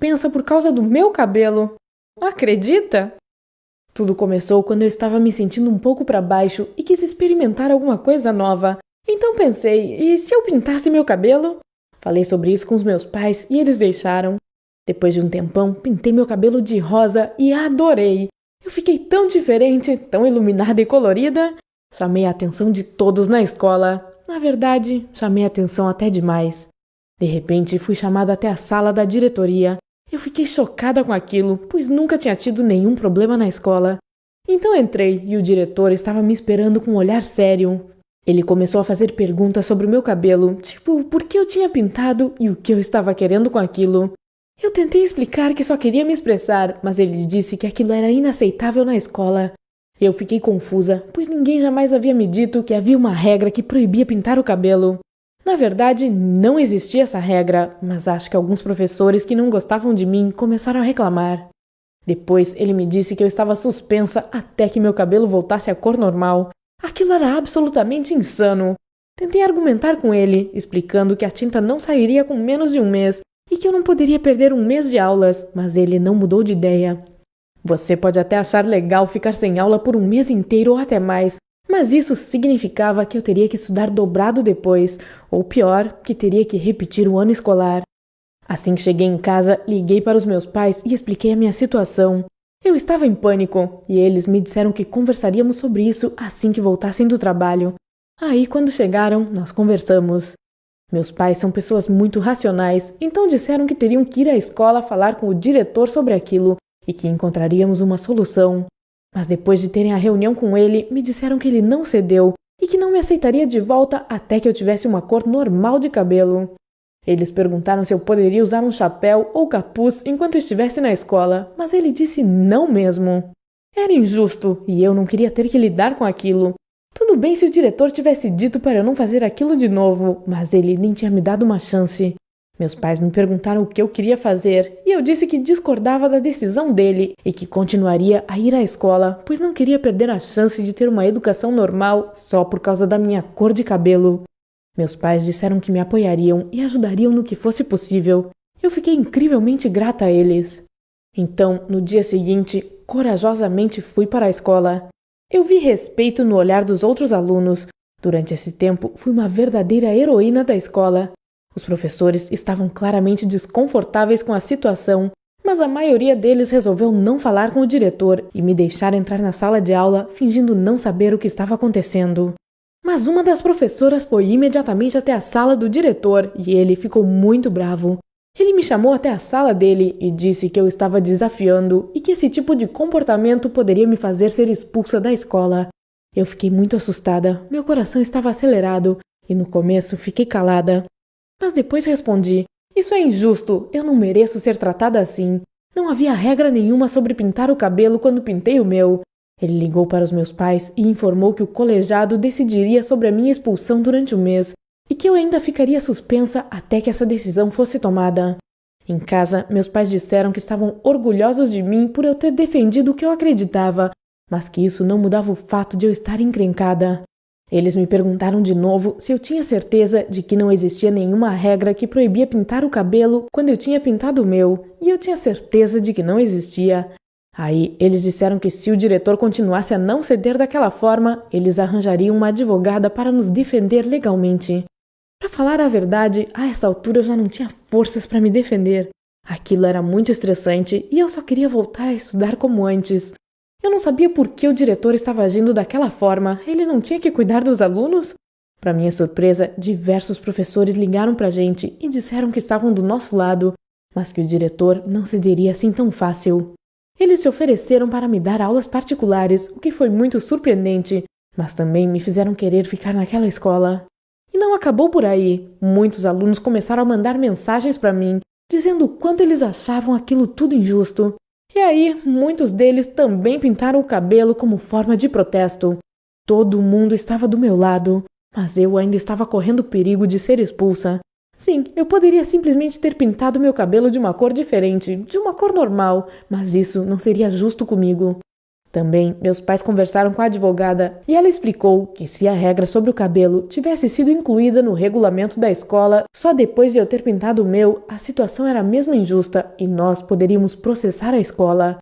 suspensa por causa do meu cabelo. Acredita? Tudo começou quando eu estava me sentindo um pouco para baixo e quis experimentar alguma coisa nova. Então pensei, e se eu pintasse meu cabelo? Falei sobre isso com os meus pais e eles deixaram. Depois de um tempão, pintei meu cabelo de rosa e adorei. Eu fiquei tão diferente, tão iluminada e colorida. Chamei a atenção de todos na escola. Na verdade, chamei a atenção até demais. De repente, fui chamada até a sala da diretoria. Eu fiquei chocada com aquilo, pois nunca tinha tido nenhum problema na escola. Então entrei e o diretor estava me esperando com um olhar sério. Ele começou a fazer perguntas sobre o meu cabelo, tipo, por que eu tinha pintado e o que eu estava querendo com aquilo. Eu tentei explicar que só queria me expressar, mas ele disse que aquilo era inaceitável na escola. Eu fiquei confusa, pois ninguém jamais havia me dito que havia uma regra que proibia pintar o cabelo. Na verdade, não existia essa regra, mas acho que alguns professores que não gostavam de mim começaram a reclamar. Depois, ele me disse que eu estava suspensa até que meu cabelo voltasse à cor normal. Aquilo era absolutamente insano. Tentei argumentar com ele, explicando que a tinta não sairia com menos de um mês e que eu não poderia perder um mês de aulas, mas ele não mudou de ideia. Você pode até achar legal ficar sem aula por um mês inteiro ou até mais, mas isso significava que eu teria que estudar dobrado depois, ou pior, que teria que repetir o ano escolar. Assim que cheguei em casa, liguei para os meus pais e expliquei a minha situação. Eu estava em pânico, e eles me disseram que conversaríamos sobre isso assim que voltassem do trabalho. Aí, quando chegaram, nós conversamos. Meus pais são pessoas muito racionais, então disseram que teriam que ir à escola falar com o diretor sobre aquilo e que encontraríamos uma solução. Mas depois de terem a reunião com ele, me disseram que ele não cedeu e que não me aceitaria de volta até que eu tivesse uma cor normal de cabelo. Eles perguntaram se eu poderia usar um chapéu ou capuz enquanto estivesse na escola, mas ele disse não mesmo. Era injusto e eu não queria ter que lidar com aquilo. Tudo bem se o diretor tivesse dito para eu não fazer aquilo de novo, mas ele nem tinha me dado uma chance. Meus pais me perguntaram o que eu queria fazer e eu disse que discordava da decisão dele e que continuaria a ir à escola, pois não queria perder a chance de ter uma educação normal só por causa da minha cor de cabelo. Meus pais disseram que me apoiariam e ajudariam no que fosse possível. Eu fiquei incrivelmente grata a eles. Então, no dia seguinte, corajosamente fui para a escola. Eu vi respeito no olhar dos outros alunos. Durante esse tempo, fui uma verdadeira heroína da escola. Os professores estavam claramente desconfortáveis com a situação, mas a maioria deles resolveu não falar com o diretor e me deixar entrar na sala de aula fingindo não saber o que estava acontecendo. Mas uma das professoras foi imediatamente até a sala do diretor e ele ficou muito bravo. Ele me chamou até a sala dele e disse que eu estava desafiando e que esse tipo de comportamento poderia me fazer ser expulsa da escola. Eu fiquei muito assustada, meu coração estava acelerado e no começo fiquei calada. Mas depois respondi, isso é injusto, eu não mereço ser tratada assim. Não havia regra nenhuma sobre pintar o cabelo quando pintei o meu. Ele ligou para os meus pais e informou que o colegiado decidiria sobre a minha expulsão durante o mês e que eu ainda ficaria suspensa até que essa decisão fosse tomada. Em casa, meus pais disseram que estavam orgulhosos de mim por eu ter defendido o que eu acreditava, mas que isso não mudava o fato de eu estar encrencada. Eles me perguntaram de novo se eu tinha certeza de que não existia nenhuma regra que proibia pintar o cabelo quando eu tinha pintado o meu, e eu tinha certeza de que não existia. Aí, eles disseram que se o diretor continuasse a não ceder daquela forma, eles arranjariam uma advogada para nos defender legalmente. Para falar a verdade, a essa altura eu já não tinha forças para me defender. Aquilo era muito estressante e eu só queria voltar a estudar como antes. Eu não sabia por que o diretor estava agindo daquela forma. Ele não tinha que cuidar dos alunos? Para minha surpresa, diversos professores ligaram para a gente e disseram que estavam do nosso lado, mas que o diretor não cederia assim tão fácil. Eles se ofereceram para me dar aulas particulares, o que foi muito surpreendente, mas também me fizeram querer ficar naquela escola. E não acabou por aí. Muitos alunos começaram a mandar mensagens para mim, dizendo o quanto eles achavam aquilo tudo injusto. E aí, muitos deles também pintaram o cabelo como forma de protesto. Todo mundo estava do meu lado, mas eu ainda estava correndo perigo de ser expulsa. Sim, eu poderia simplesmente ter pintado meu cabelo de uma cor diferente, de uma cor normal, mas isso não seria justo comigo. Também, meus pais conversaram com a advogada e ela explicou que se a regra sobre o cabelo tivesse sido incluída no regulamento da escola só depois de eu ter pintado o meu, a situação era mesmo injusta e nós poderíamos processar a escola.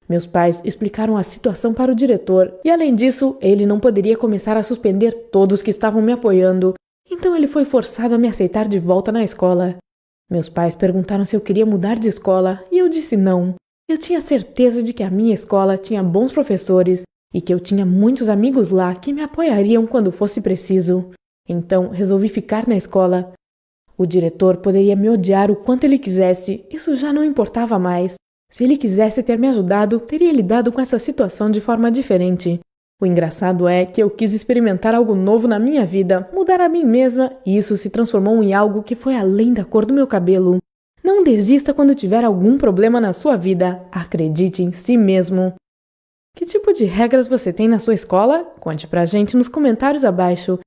Meus pais explicaram a situação para o diretor e, além disso, ele não poderia começar a suspender todos que estavam me apoiando, então ele foi forçado a me aceitar de volta na escola. Meus pais perguntaram se eu queria mudar de escola e eu disse não. Eu tinha certeza de que a minha escola tinha bons professores e que eu tinha muitos amigos lá que me apoiariam quando fosse preciso. Então, resolvi ficar na escola. O diretor poderia me odiar o quanto ele quisesse, isso já não importava mais. Se ele quisesse ter me ajudado, teria lidado com essa situação de forma diferente. O engraçado é que eu quis experimentar algo novo na minha vida, mudar a mim mesma, e isso se transformou em algo que foi além da cor do meu cabelo. Não desista quando tiver algum problema na sua vida. Acredite em si mesmo. Que tipo de regras você tem na sua escola? Conte pra gente nos comentários abaixo.